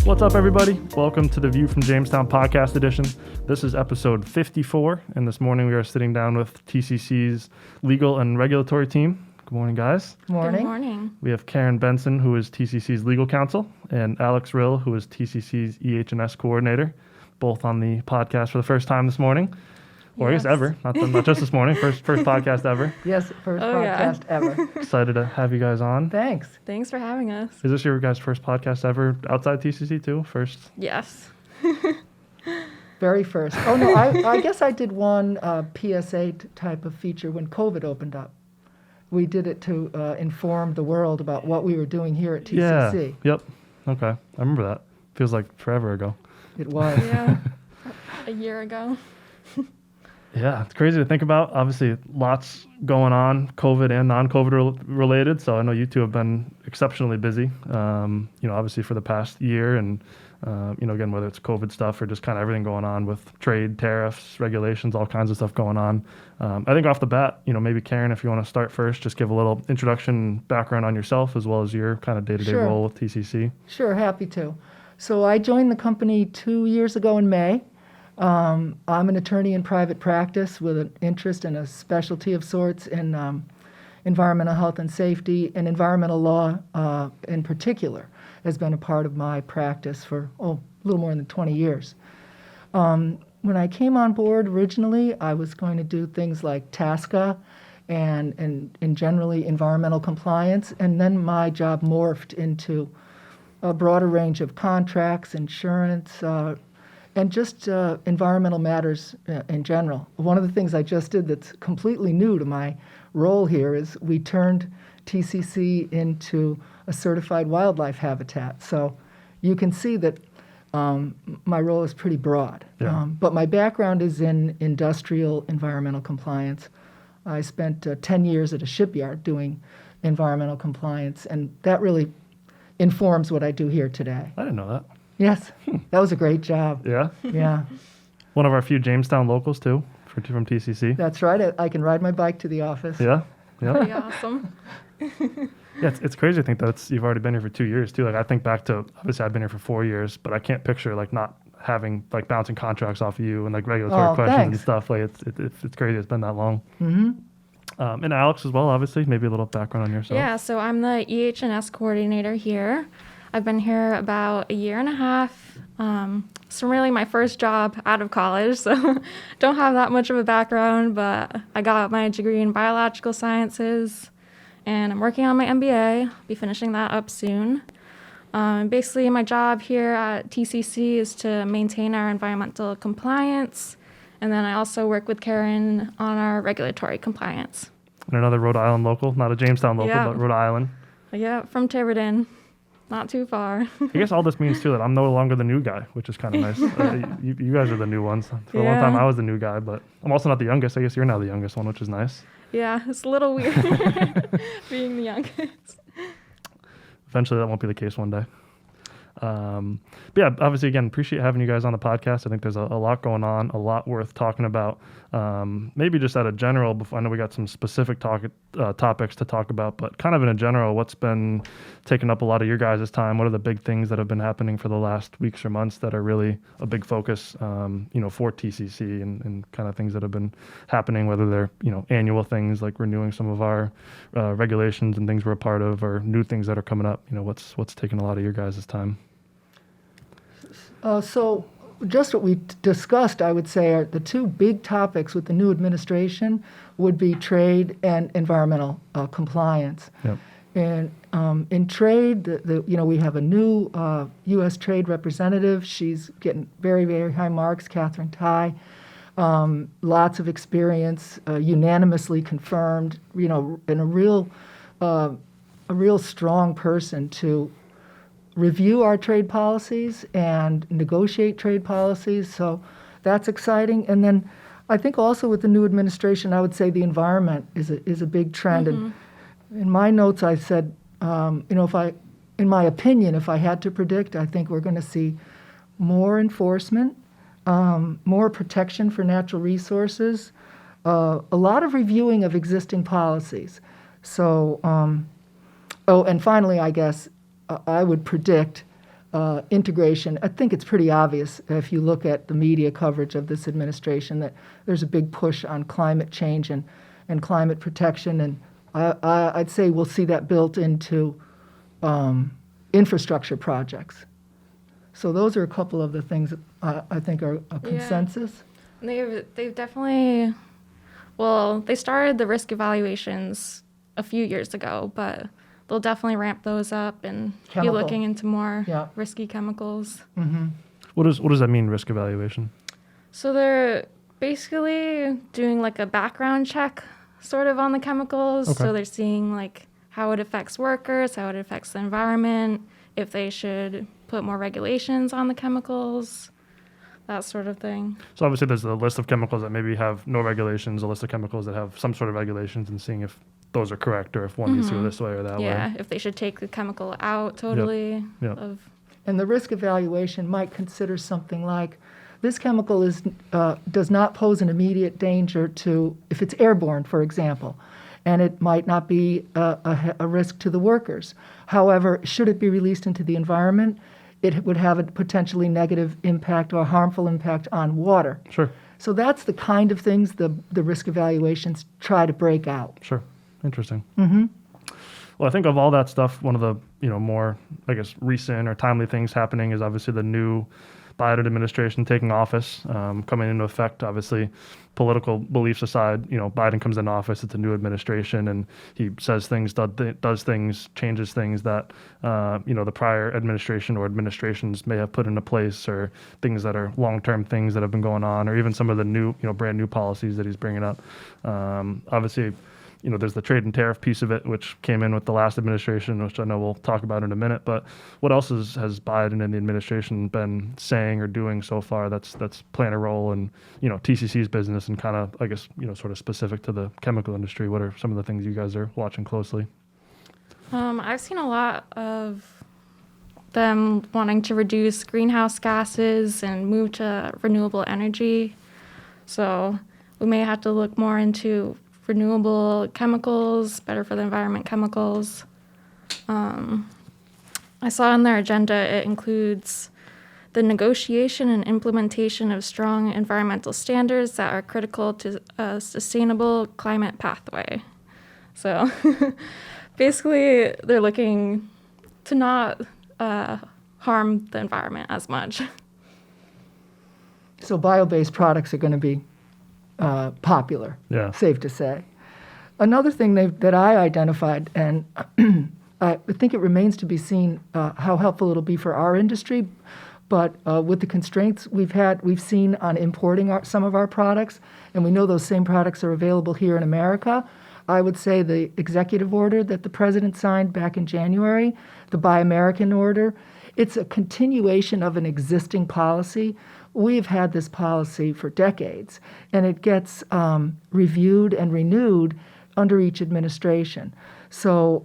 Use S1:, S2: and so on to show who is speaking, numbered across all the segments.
S1: What's up, everybody? Welcome to the View from Jamestown podcast edition. This is episode 54, and this morning we are sitting down with TCC's legal and regulatory team. Good morning, guys.
S2: Morning.
S3: Good morning.
S1: We have Karen Benson, who is TCC's legal counsel, and Alex Ryll, who is TCC's EH&S coordinator, both on the podcast for the first time this morning. Or
S3: Yes.
S1: I guess ever, not just this morning, first podcast ever.
S2: Yes, first
S3: Oh, yeah.
S2: podcast ever.
S1: Excited to have you guys on.
S2: Thanks.
S3: Thanks for having us.
S1: Is this your guys' first podcast ever outside TCC too? First?
S3: Yes.
S2: Very first. Oh, no, I guess I did one PSA type of feature when COVID opened up. We did it to inform the world about what we were doing here at TCC.
S1: Yeah. Yep. Okay. I remember that. Feels like forever ago.
S2: It was.
S3: Yeah. A year ago.
S1: Yeah, it's crazy to think about. Obviously, lots going on, COVID and non-COVID related. So I know you two have been exceptionally busy, obviously for the past year. And, again, whether it's COVID stuff or just kind of everything going on with trade, tariffs, regulations, all kinds of stuff going on. I think off the bat, maybe Karen, if you want to start first, just give a little introduction, background on yourself, as well as your kind of day-to-day
S2: Sure.
S1: role with TCC.
S2: Sure, happy to. So I joined the company 2 years ago in May. I'm an attorney in private practice with an interest and a specialty of sorts in environmental health and safety, and environmental law in particular has been a part of my practice for a little more than 20 years. When I came on board originally, I was going to do things like TSCA and generally environmental compliance, and then my job morphed into a broader range of contracts, insurance, and just environmental matters in general. One of the things I just did that's completely new to my role here is we turned TCC into a certified wildlife habitat. So you can see that my role is pretty broad.
S1: Yeah.
S2: But my background is in industrial environmental compliance. I spent 10 years at a shipyard doing environmental compliance, and that really informs what I do here today.
S1: I didn't know that.
S2: Yes, that was a great job.
S1: Yeah.
S2: Yeah,
S1: One of our few Jamestown locals too, from TCC.
S2: that's right. I can ride my bike to the office.
S1: Yeah. Yeah.
S3: Pretty awesome.
S1: Yeah, it's crazy to think that you've already been here for 2 years too. Like I think back to, obviously I've been here for 4 years, but I can't picture like not having like bouncing contracts off of you and like regulatory
S2: Oh,
S1: questions and
S2: thanks.
S1: stuff. Like it's crazy it's been that long.
S2: Mm-hmm.
S1: And Alex as well, obviously. Maybe a little background on yourself.
S3: Yeah, so I'm the EH&S coordinator here. I've been here about a year and a half. So really my first job out of college, so don't have that much of a background, but I got my degree in biological sciences, and I'm working on my MBA. Be finishing that up soon. Basically, my job here at TCC is to maintain our environmental compliance, and then I also work with Karen on our regulatory compliance.
S1: And another Rhode Island local, not a Jamestown local,
S3: Yeah.
S1: but Rhode Island.
S3: Yeah, from Tiverton. Not too far.
S1: I guess all this means too that I'm no longer the new guy, which is kind of nice. You guys are the new ones. For a long
S3: Yeah.
S1: time I was the new guy, but I'm also not the youngest. I guess you're now the youngest one, which is nice.
S3: Yeah, it's a little weird being the youngest.
S1: Eventually that won't be the case one day. But yeah, obviously, again, appreciate having you guys on the podcast. I think there's a lot going on, a lot worth talking about. Maybe just at a general, before, I know we got some specific topics to talk about, but kind of in a general, what's been taking up a lot of your guys' time? What are the big things that have been happening for the last weeks or months that are really a big focus, for TCC and kind of things that have been happening, whether they're, annual things like renewing some of our regulations and things we're a part of, or new things that are coming up. What's taking a lot of your guys' time?
S2: So just what we discussed, I would say, are the two big topics with the new administration would be trade and environmental compliance.
S1: Yep.
S2: And in trade, we have a new U.S. trade representative. She's getting very, very high marks, Catherine Tai. Lots of experience, unanimously confirmed, and a real strong person to review our trade policies and negotiate trade policies. So that's exciting. And then I think also with the new administration, I would say the environment is a big trend.
S3: Mm-hmm.
S2: And in my notes, I said, in my opinion, if I had to predict, I think we're going to see more enforcement, more protection for natural resources, a lot of reviewing of existing policies. So, and finally, I guess I would predict integration. I think it's pretty obvious if you look at the media coverage of this administration that there's a big push on climate change and climate protection, and I'd say we'll see that built into infrastructure projects. So those are a couple of the things that I think are a consensus.
S3: They've definitely, well, they started the risk evaluations a few years ago, but they'll definitely ramp those up and be looking into more risky chemicals.
S2: Mm-hmm.
S1: What does that mean, risk evaluation?
S3: So they're basically doing like a background check sort of on the chemicals.
S1: Okay.
S3: So they're seeing like how it affects workers, how it affects the environment, if they should put more regulations on the chemicals, that sort of thing.
S1: So obviously there's a list of chemicals that maybe have no regulations, a list of chemicals that have some sort of regulations, and seeing if those are correct or if one needs to go this way or that way.
S3: Yeah, if they should take the chemical out totally.
S1: Yep.
S2: And the risk evaluation might consider something like, this chemical does not pose an immediate danger to, if it's airborne, for example, and it might not be a risk to the workers. However, should it be released into the environment, it would have a potentially negative impact or harmful impact on water.
S1: Sure.
S2: So that's the kind of things the risk evaluations try to break out.
S1: Sure. Interesting.
S2: Mm-hmm.
S1: Well, I think of all that stuff, one of the more, I guess, recent or timely things happening is obviously the new Biden administration taking office, coming into effect. Obviously, political beliefs aside, Biden comes into office, it's a new administration, and he says things, does things, changes things that, the prior administration or administrations may have put into place, or things that are long-term things that have been going on, or even some of the new, brand new policies that he's bringing up. Obviously, there's the trade and tariff piece of it, which came in with the last administration, which I know we'll talk about in a minute. But what else has Biden and the administration been saying or doing so far that's playing a role in, TCC's business and kind of, I guess, sort of specific to the chemical industry? What are some of the things you guys are watching closely?
S3: I've seen a lot of them wanting to reduce greenhouse gases and move to renewable energy. So we may have to look more into renewable chemicals, better for the environment chemicals. I saw on their agenda it includes the negotiation and implementation of strong environmental standards that are critical to a sustainable climate pathway. So basically, they're looking to not harm the environment as much.
S2: So bio-based products are going to be popular, safe to say. Another thing that I identified, and I think it remains to be seen how helpful it'll be for our industry, but with the constraints we've seen on importing some of our products, and we know those same products are available here in America, I would say the executive order that the president signed back in January, the Buy American order, it's a continuation of an existing policy. We've had this policy for decades, and it gets reviewed and renewed under each administration. So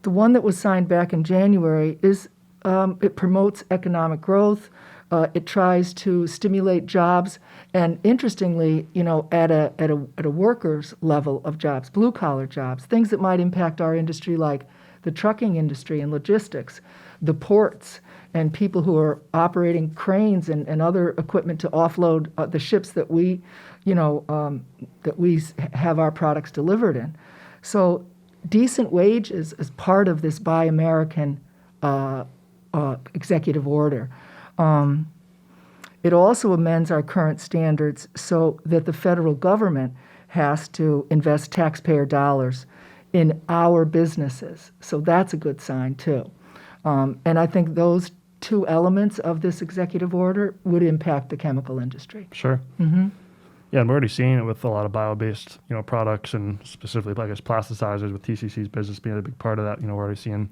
S2: the one that was signed back in January is it promotes economic growth. It tries to stimulate jobs, and interestingly, at a workers level of jobs, blue collar jobs, things that might impact our industry, like the trucking industry and logistics, the ports, and people who are operating cranes and other equipment to offload the ships that we have our products delivered in. So decent wage is part of this Buy American executive order. It also amends our current standards so that the federal government has to invest taxpayer dollars in our businesses. So that's a good sign, too. And I think those two elements of this executive order would impact the chemical industry.
S1: Sure.
S2: Mm-hmm.
S1: Yeah, and we're already seeing it with a lot of bio-based, products, and specifically, I guess, plasticizers, with TCC's business being a big part of that. We're already seeing,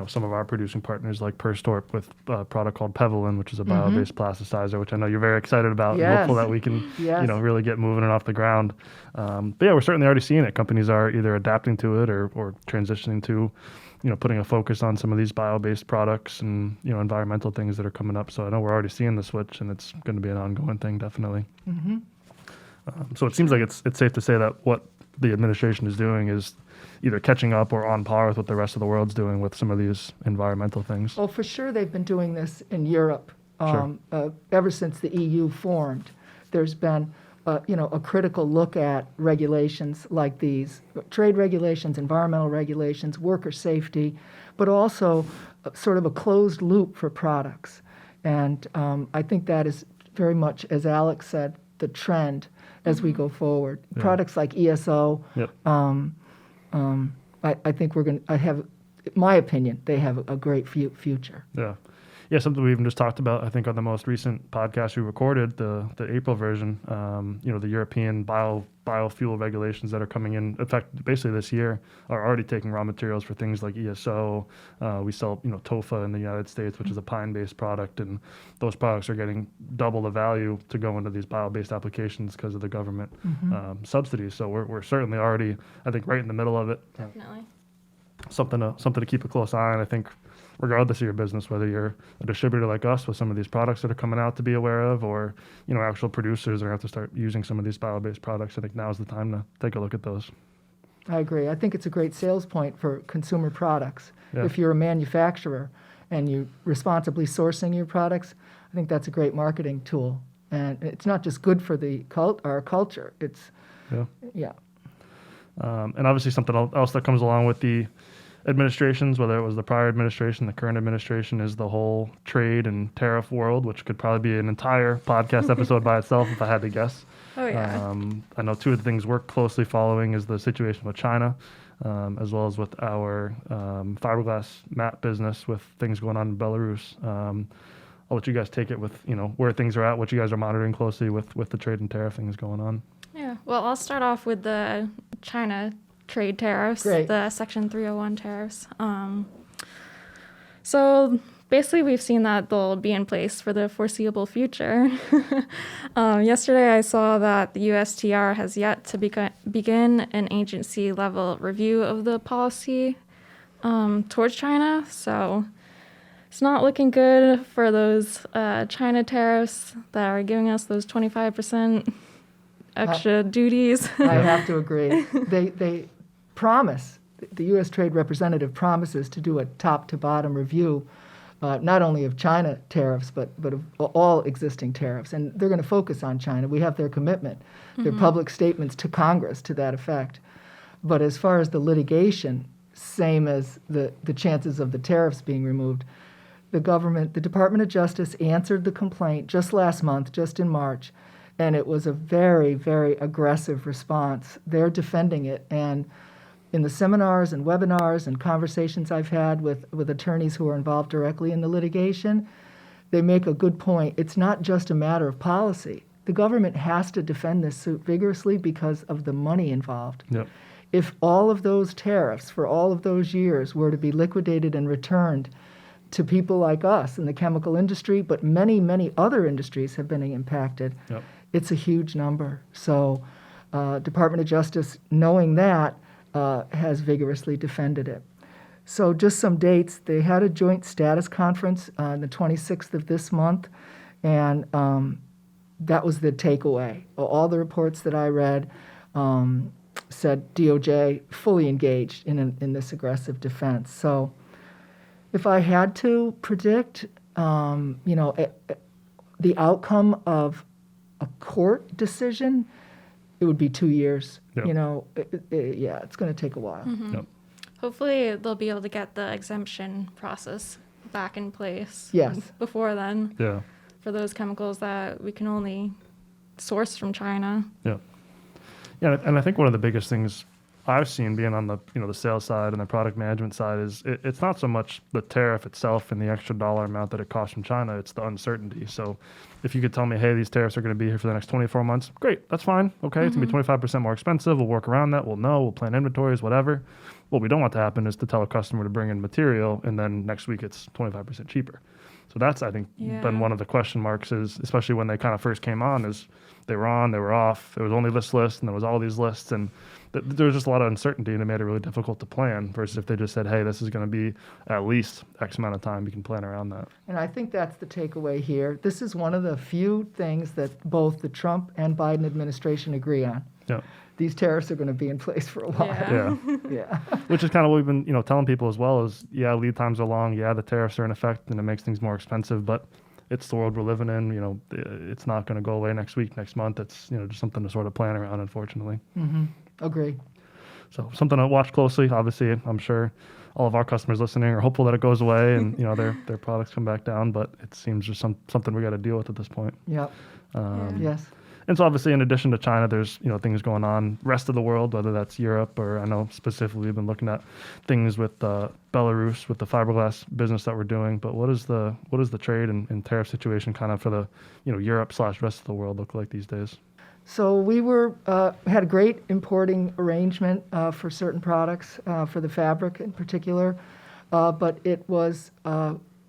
S1: some of our producing partners like Perstorp with a product called Pevelin, which is a bio-based plasticizer, which I know you're very excited about.
S2: Yes.
S1: And hopeful that we can, really get moving it off the ground. But yeah, we're certainly already seeing it. Companies are either adapting to it or transitioning to, putting a focus on some of these bio-based products and, environmental things that are coming up. So I know we're already seeing the switch, and it's going to be an ongoing thing, definitely.
S2: Mm-hmm.
S1: So it seems like it's safe to say that what the administration is doing is either catching up or on par with what the rest of the world's doing with some of these environmental things.
S2: Well, for sure, they've been doing this in Europe
S1: Sure.
S2: ever since the EU formed. There's been, a critical look at regulations like these, trade regulations, environmental regulations, worker safety, but also sort of a closed loop for products. And I think that is very much, as Alex said, the trend as we go forward.
S1: Yeah.
S2: Products like ESO,
S1: Yep.
S2: I think I have, in my opinion, they have a great future.
S1: Yeah. Yeah, something we even just talked about, I think, on the most recent podcast we recorded, the April version, the European biofuel regulations that are coming in effect basically this year are already taking raw materials for things like ESO. We sell, TOFA in the United States, which is a pine-based product, and those products are getting double the value to go into these bio-based applications because of the government subsidies. So we're certainly already, I think, right in the middle of it.
S3: Definitely.
S1: Something to keep a close eye on. I think regardless of your business, whether you're a distributor like us with some of these products that are coming out to be aware of, or actual producers are going to have to start using some of these bio-based products, I think now's the time to take a look at those.
S2: I agree. I think it's a great sales point for consumer products.
S1: Yeah.
S2: If you're a manufacturer and you're responsibly sourcing your products, I think that's a great marketing tool. And it's not just good for our culture. It's,
S1: Yeah. And obviously something else that comes along with the administrations, whether it was the prior administration, the current administration, is the whole trade and tariff world, which could probably be an entire podcast episode by itself if I had to guess.
S3: Oh, yeah.
S1: I know two of the things we're closely following is the situation with China, as well as with our fiberglass mat business with things going on in Belarus. I'll let you guys take it with, where things are at, what you guys are monitoring closely with the trade and tariff things going on.
S3: Yeah. Well, I'll start off with the China trade tariffs,
S2: Great.
S3: the Section 301 tariffs. So basically, we've seen that they'll be in place for the foreseeable future. Yesterday, I saw that the USTR has yet to begin an agency-level review of the policy towards China. So it's not looking good for those China tariffs that are giving us those 25% extra duties.
S2: I have to agree. They promise, the U.S. Trade Representative promises to do a top-to-bottom review, not only of China tariffs, but of all existing tariffs. And they're going to focus on China. We have their commitment, their public statements to Congress to that effect. But as far as the litigation, same as the chances of the tariffs being removed, the Department of Justice answered the complaint just last month, just in March, and it was a very, very aggressive response. They're defending it, and in the seminars and webinars and conversations I've had with attorneys who are involved directly in the litigation, they make a good point. It's not just a matter of policy. The government has to defend this suit vigorously because of the money involved.
S1: Yep.
S2: If all of those tariffs for all of those years were to be liquidated and returned to people like us in the chemical industry, but many, many other industries have been impacted,
S1: Yep.
S2: it's a huge number. So Department of Justice, knowing that, has vigorously defended it. So just some dates. They had a joint status conference on the 26th of this month, and that was the takeaway. All the reports that I read said DOJ fully engaged in this aggressive defense. So if I had to predict, the outcome of a court decision, it would be 2 years.
S1: Yep.
S2: It's going to take a while.
S1: Yep.
S3: Hopefully, they'll be able to get the exemption process back in place.
S2: Yes.
S3: Before then,
S1: Yeah.
S3: for those chemicals that we can only source from China.
S1: Yeah. Yeah, and I think one of the biggest things I've seen being on the the sales side and the product management side is it's not so much the tariff itself and the extra dollar amount that it costs from China, it's the uncertainty. So if you could tell me, hey, these tariffs are going to be here for the next 24 months, great, that's fine. Okay, it's going to be 25% more expensive. We'll work around that. We'll plan inventories, whatever. What we don't want to happen is to tell a customer to bring in material and then next week it's 25% cheaper. So that's, I think, been one of the question marks, is especially when they kind of first came on, is they were on, they were off. It was only this list and there was all these lists, and there was just a lot of uncertainty, and it made it really difficult to plan versus if they just said, hey, this is going to be at least X amount of time, you can plan around that.
S2: And I think that's the takeaway here. This is one of the few things that both the Trump and Biden administration agree on.
S1: Yeah.
S2: these tariffs are going to be in place for a while.
S3: Yeah.
S1: Yeah.
S2: Yeah.
S1: Which is kind of what we've been, telling people as well is, yeah, lead times are long. Yeah, the tariffs are in effect and it makes things more expensive, but it's the world we're living in. It's not going to go away next week, next month. It's, just something to sort of plan around, unfortunately.
S2: Mm-hmm. Agree.
S1: So something to watch closely. Obviously, I'm sure all of our customers listening are hopeful that it goes away and, their products come back down, but it seems just something we got to deal with at this point.
S2: Yep. Yes.
S1: And so obviously, in addition to China, there's things going on rest of the world, whether that's Europe or I know specifically we've been looking at things with Belarus with the fiberglass business that we're doing. But what is the trade and tariff situation kind of for the Europe/rest of the world look like these days?
S2: So we had a great importing arrangement for certain products, for the fabric in particular, but it was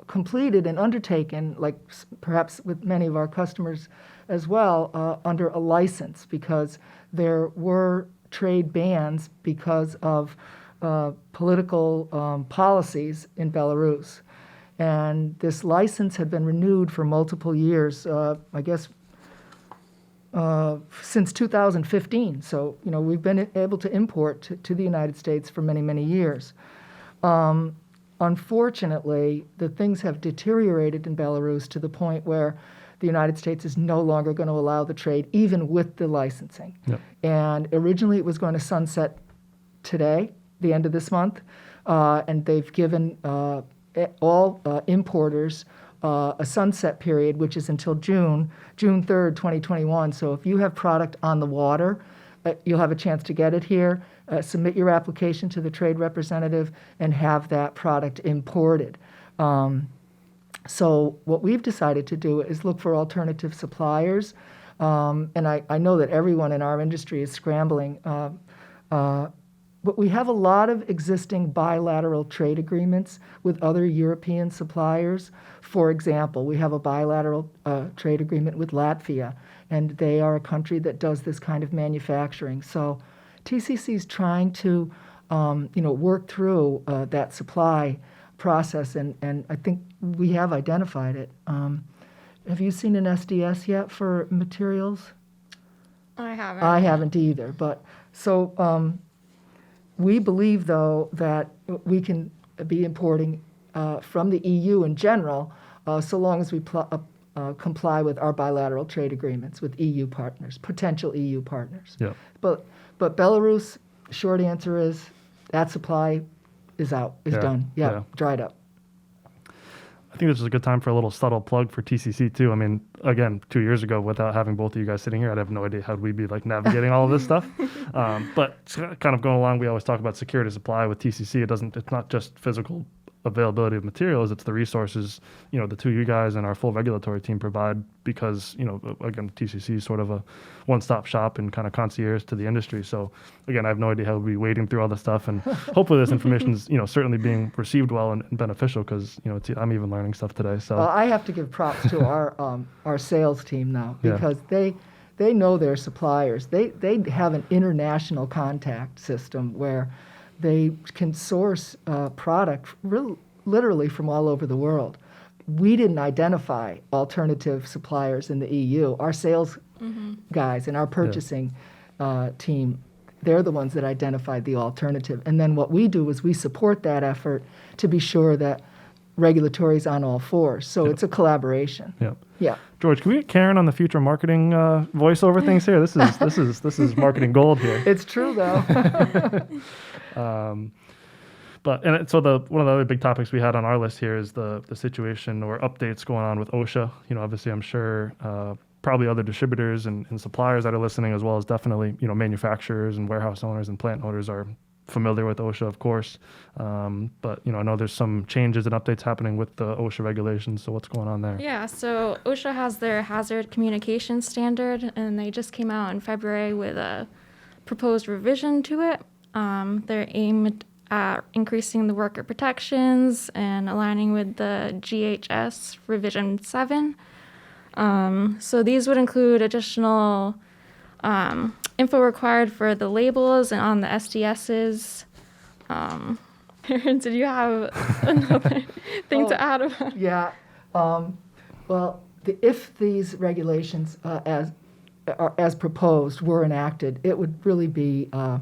S2: completed and undertaken, like perhaps with many of our customers as well, under a license because there were trade bans because of political policies in Belarus. And this license had been renewed for multiple years, I guess since 2015. So, we've been able to import to the United States for many, many years. Unfortunately, the things have deteriorated in Belarus to the point where the United States is no longer going to allow the trade, even with the licensing.
S1: Yep.
S2: And originally it was going to sunset today, the end of this month, and they've given all importers a sunset period, which is until June 3rd, 2021. So if you have product on the water, you'll have a chance to get it here, submit your application to the trade representative, and have that product imported. So what we've decided to do is look for alternative suppliers. And I know that everyone in our industry is scrambling. But we have a lot of existing bilateral trade agreements with other European suppliers. For example, we have a bilateral trade agreement with Latvia, and they are a country that does this kind of manufacturing. So TCC is trying to work through that supply process, and I think we have identified it. Have you seen an SDS yet for materials?
S3: I haven't.
S2: I haven't either. But so we believe, though, that we can be importing from the EU in general, so long as we comply with our bilateral trade agreements with EU partners, potential EU partners.
S1: Yeah.
S2: But Belarus, short answer is that supply is out, is done. Yeah, dried up.
S1: I think this is a good time for a little subtle plug for TCC too. I mean, again, 2 years ago, without having both of you guys sitting here, I'd have no idea how we'd be like navigating all of this stuff. But kind of going along, we always talk about security of supply with TCC. It's not just physical availability of materials, it's the resources, the two of you guys and our full regulatory team provide because, again, TCC is sort of a one-stop shop and kind of concierge to the industry. So again, I have no idea how we'll be wading through all this stuff, and hopefully this information is, certainly being received well and beneficial because, I'm even learning stuff today. So
S2: I have to give props to our sales team now because they know their suppliers. They have an international contact system where they can source product literally from all over the world. We didn't identify alternative suppliers in the EU. Our sales guys and our purchasing team, they're the ones that identified the alternative. And then what we do is we support that effort to be sure that regulatory is on all fours. So it's a collaboration.
S1: Yeah.
S2: Yeah.
S1: George, can we get Karen on the future marketing voiceover things here? This is marketing gold here.
S2: It's true though.
S1: So one of the other big topics we had on our list here is the situation or updates going on with OSHA. Obviously, I'm sure probably other distributors and suppliers that are listening, as well as definitely manufacturers and warehouse owners and plant owners are familiar with OSHA, of course. But I know there's some changes and updates happening with the OSHA regulations. So what's going on there?
S3: Yeah, so OSHA has their hazard communication standard, and they just came out in February with a proposed revision to it. They're aimed at increasing the worker protections and aligning with the EH&S revision 7. So these would include additional info required for the labels and on the SDSs. Did you have another thing to add about?
S2: Yeah. Well, if these regulations, as proposed, were enacted, it would really be a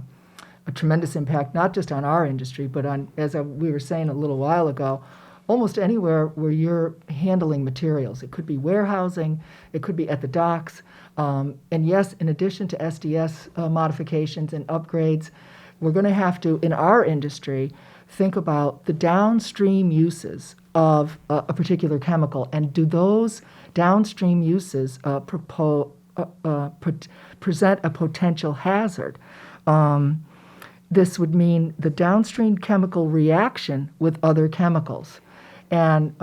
S2: tremendous impact, not just on our industry, but on, as we were saying a little while ago, almost anywhere where you're handling materials. It could be warehousing, it could be at the docks. And yes, in addition to SDS modifications and upgrades, we're going to have to, in our industry, think about the downstream uses of a particular chemical, and do those downstream uses present a potential hazard. This would mean the downstream chemical reaction with other chemicals. And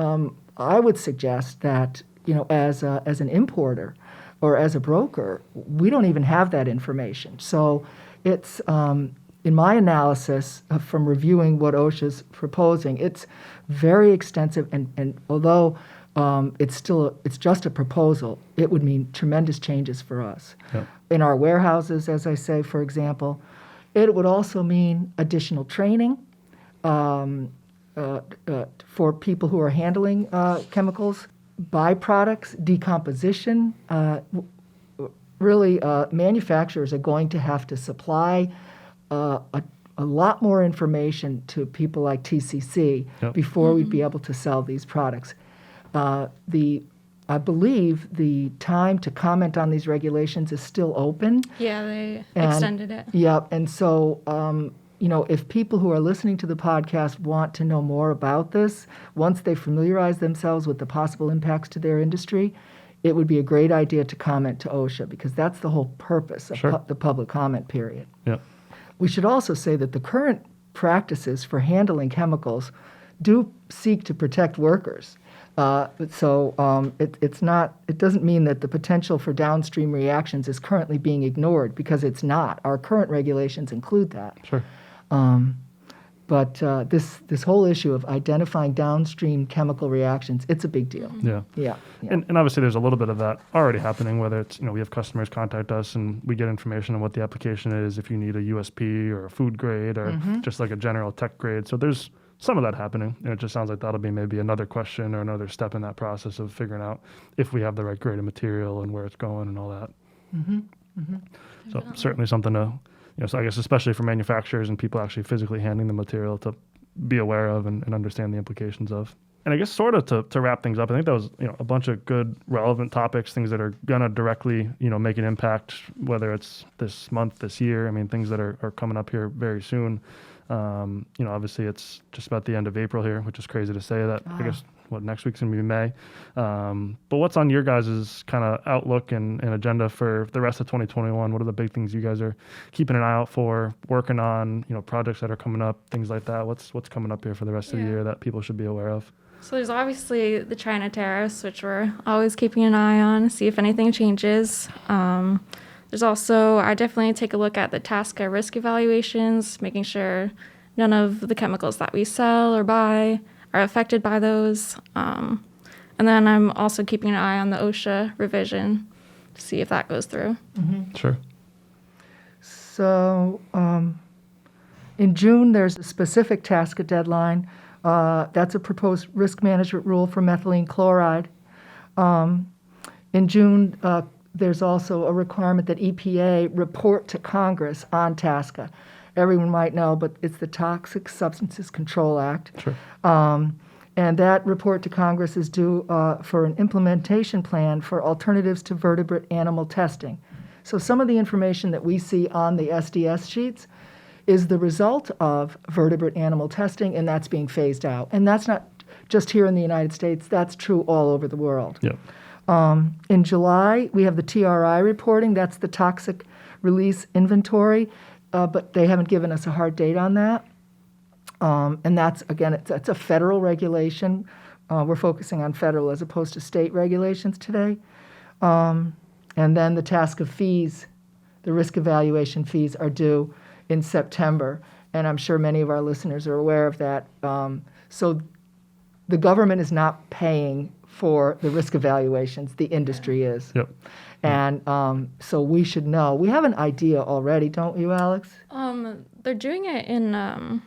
S2: I would suggest that, as an importer or as a broker, we don't even have that information. So it's, in my analysis from reviewing what OSHA's proposing, it's very extensive, and although it's just a proposal, it would mean tremendous changes for us.
S1: Yep.
S2: In our warehouses, as I say, for example. It would also mean additional training for people who are handling chemicals, byproducts, decomposition. Really, manufacturers are going to have to supply a lot more information to people like TCC
S1: Yep.
S2: before we'd be able to sell these products. I believe the time to comment on these regulations is still open.
S3: Yeah, they
S2: And-
S3: extended it.
S2: Yep, and so, if people who are listening to the podcast want to know more about this, once they familiarize themselves with the possible impacts to their industry, it would be a great idea to comment to OSHA, because that's the whole purpose of
S1: Sure.
S2: the public comment period.
S1: Yep.
S2: We should also say that the current practices for handling chemicals do seek to protect workers. It doesn't mean that the potential for downstream reactions is currently being ignored, because it's not. Our current regulations include that.
S1: Sure.
S2: But this whole issue of identifying downstream chemical reactions, it's a big deal.
S1: Yeah.
S2: Yeah.
S1: And obviously there's a little bit of that already happening, whether it's, we have customers contact us and we get information on what the application is, if you need a USP or a food grade or just like a general tech grade. So there's some of that happening, and it just sounds like that'll be maybe another question or another step in that process of figuring out if we have the right grade of material and where it's going and all that. So certainly something to, so I guess especially for manufacturers and people actually physically handling the material to be aware of and understand the implications of. And I guess sort of to wrap things up, I think that was a bunch of good relevant topics, things that are going to directly make an impact, whether it's this month, this year. I mean, things that are coming up here very soon. Obviously it's just about the end of April here, which is crazy to say that. I guess next week's gonna be May. But what's on your guys' kind of outlook and agenda for the rest of 2021? What are the big things you guys are keeping an eye out for, working on, projects that are coming up, things like that? What's coming up here for the rest of the year that people should be aware of?
S3: So there's obviously the China tariffs, which we're always keeping an eye on, see if anything changes. There's also, I definitely take a look at the TSCA risk evaluations, making sure none of the chemicals that we sell or buy are affected by those. And then I'm also keeping an eye on the OSHA revision to see if that goes through.
S1: Sure.
S2: So in June, there's a specific TSCA deadline. That's a proposed risk management rule for methylene chloride. In June, there's also a requirement that EPA report to Congress on TSCA. Everyone might know, but it's the Toxic Substances Control Act.
S1: Sure.
S2: And that report to Congress is due for an implementation plan for alternatives to vertebrate animal testing. So some of the information that we see on the SDS sheets is the result of vertebrate animal testing, and that's being phased out. And that's not just here in the United States, that's true all over the world.
S1: Yep.
S2: In July, we have the TRI reporting. That's the toxic release inventory, but they haven't given us a hard date on that. And that's, again, it's a federal regulation. We're focusing on federal as opposed to state regulations today. And then the TSCA fees, the risk evaluation fees, are due in September. And I'm sure many of our listeners are aware of that. So the government is not paying for the risk evaluations, the industry is.
S1: Yep.
S2: And so we should know. We have an idea already, don't you, Alex?
S3: They're doing it in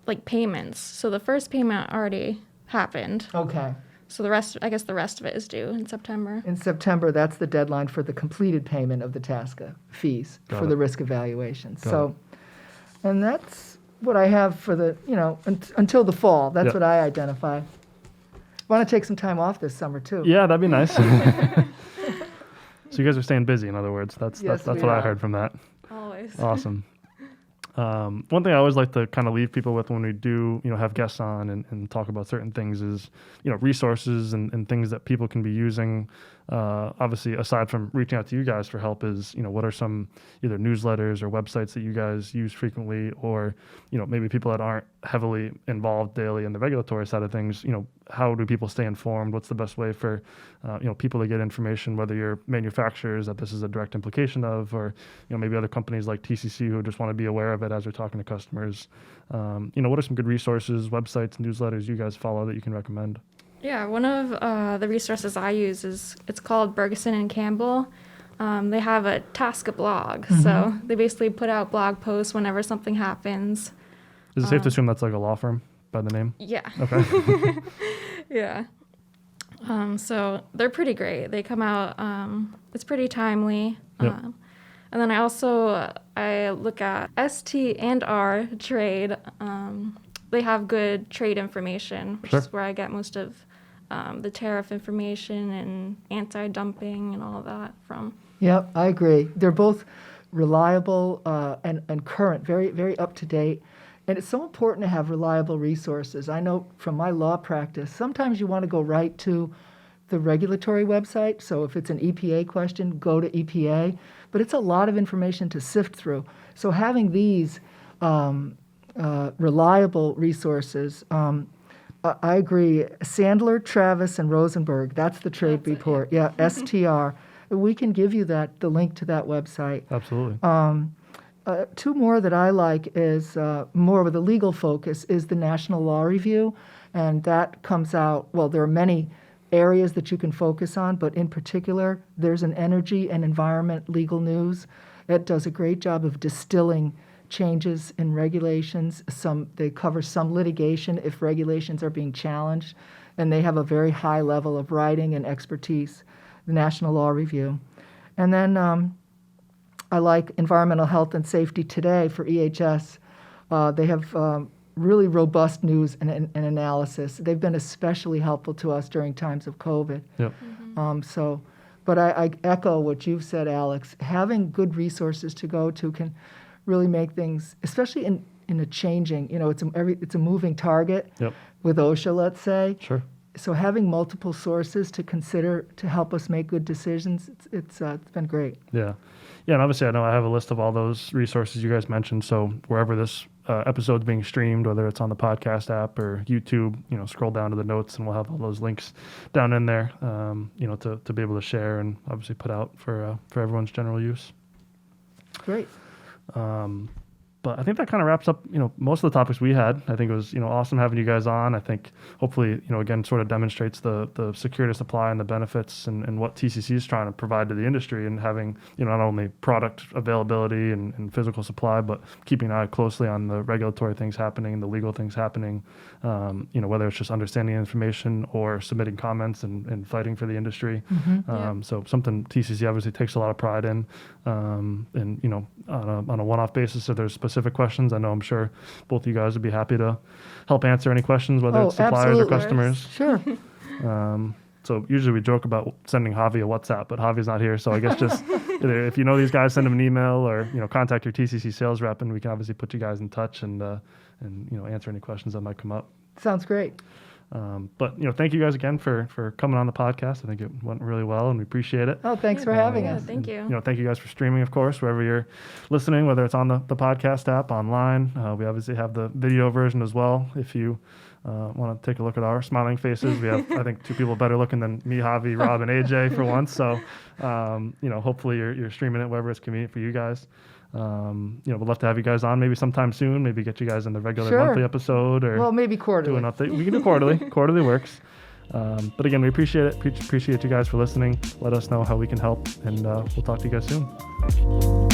S3: like payments. So the first payment already happened.
S2: Okay.
S3: So I guess the rest of it is due in September.
S2: In September, that's the deadline for the completed payment of the TASCA fees
S1: Got
S2: for
S1: it.
S2: the risk evaluation.
S1: Got
S2: So, and that's what I have for the, until the fall. That's
S1: Yep.
S2: what I identify. Want to take some time off this summer too.
S1: Yeah, that'd be nice. So you guys are staying busy, in other words. That's
S2: Yes,
S1: what
S2: we
S1: I
S2: are.
S1: heard from that.
S3: Always.
S1: Awesome. One thing I always like to kind of leave people with when we do, have guests on and talk about certain things is, resources and things that people can be using. Obviously, aside from reaching out to you guys for help is, what are some either newsletters or websites that you guys use frequently, or, maybe people that aren't heavily involved daily in the regulatory side of things, how do people stay informed? What's the best way for, people to get information, whether you're manufacturers that this is a direct implication of, or, maybe other companies like TCC who just want to be aware of it as they're talking to customers. What are some good resources, websites, newsletters you guys follow that you can recommend?
S3: Yeah, one of the resources I use it's called Bergeson and Campbell. They have a TASCA blog, so they basically put out blog posts whenever something happens.
S1: Is it safe to assume that's like a law firm by the name?
S3: Yeah.
S1: Okay.
S3: Yeah. So they're pretty great. They come out, it's pretty timely.
S1: Yep.
S3: And then I look at ST&R Trade. They have good trade information, which
S1: Sure.
S3: is where I get most of the tariff information and anti-dumping and all of that from.
S2: Yep, I agree. They're both reliable and current, very, very up to date. And it's so important to have reliable resources. I know from my law practice, sometimes you want to go right to the regulatory website. So if it's an EPA question, go to EPA. But it's a lot of information to sift through. So having these reliable resources, I agree. Sandler, Travis, and Rosenberg, that's the trade
S3: That's it,
S2: report. Yeah, STR. We can give you the link to that website.
S1: Absolutely.
S2: Two more that I like is more with a legal focus is the National Law Review, and that comes out, well, there are many areas that you can focus on, but in particular, there's an energy and environment legal news. It does a great job of distilling changes in regulations. They cover some litigation if regulations are being challenged, and they have a very high level of writing and expertise, the National Law Review. And then I like Environmental Health and Safety Today for EH&S. They have really robust news and analysis. They've been especially helpful to us during times of COVID.
S1: Yep.
S2: But I echo what you've said, Alex. Having good resources to go to can really make things, especially in a changing, it's a moving target
S1: Yep.
S2: with OSHA, let's say.
S1: Sure.
S2: So having multiple sources to consider to help us make good decisions, it's been great.
S1: Yeah. Yeah, and obviously I know I have a list of all those resources you guys mentioned. So wherever this episode's being streamed, whether it's on the podcast app or YouTube, scroll down to the notes and we'll have all those links down in there, to be able to share and obviously put out for everyone's general use.
S2: Great.
S1: But I think that kind of wraps up, most of the topics we had. I think it was, awesome having you guys on. I think hopefully, again, sort of demonstrates the security of supply and the benefits and what TCC is trying to provide to the industry and having, not only product availability and physical supply, but keeping an eye closely on the regulatory things happening, the legal things happening, whether it's just understanding information or submitting comments and fighting for the industry. So something TCC obviously takes a lot of pride in, and, on a one-off basis, if there's specific questions, I'm sure both of you guys would be happy to help answer any questions, whether it's suppliers
S2: absolutely.
S1: or customers.
S2: Sure.
S1: So usually we joke about sending Javi a WhatsApp, but Javi's not here. So I guess just either if you know these guys, send them an email or, contact your TCC sales rep and we can obviously put you guys in touch and answer any questions that might come up.
S2: Sounds great.
S1: But thank you guys again for coming on the podcast. I think it went really well and we appreciate it.
S2: Oh, thanks for having
S3: Yeah,
S2: us.
S3: thank you.
S1: Thank you guys for streaming, of course, wherever you're listening, whether it's on the podcast app, online. We obviously have the video version as well. If you want to take a look at our smiling faces, we have, I think, two people better looking than me, Javi, Rob, and AJ for once. So, hopefully you're streaming it wherever it's convenient for you guys. We'd love to have you guys on maybe sometime soon, maybe get you guys in the regular
S2: Sure.
S1: monthly episode or
S2: Well, maybe quarterly.
S1: do an update. We can do quarterly. Quarterly works. But again, we appreciate it. Appreciate you guys for listening. Let us know how we can help, and we'll talk to you guys soon.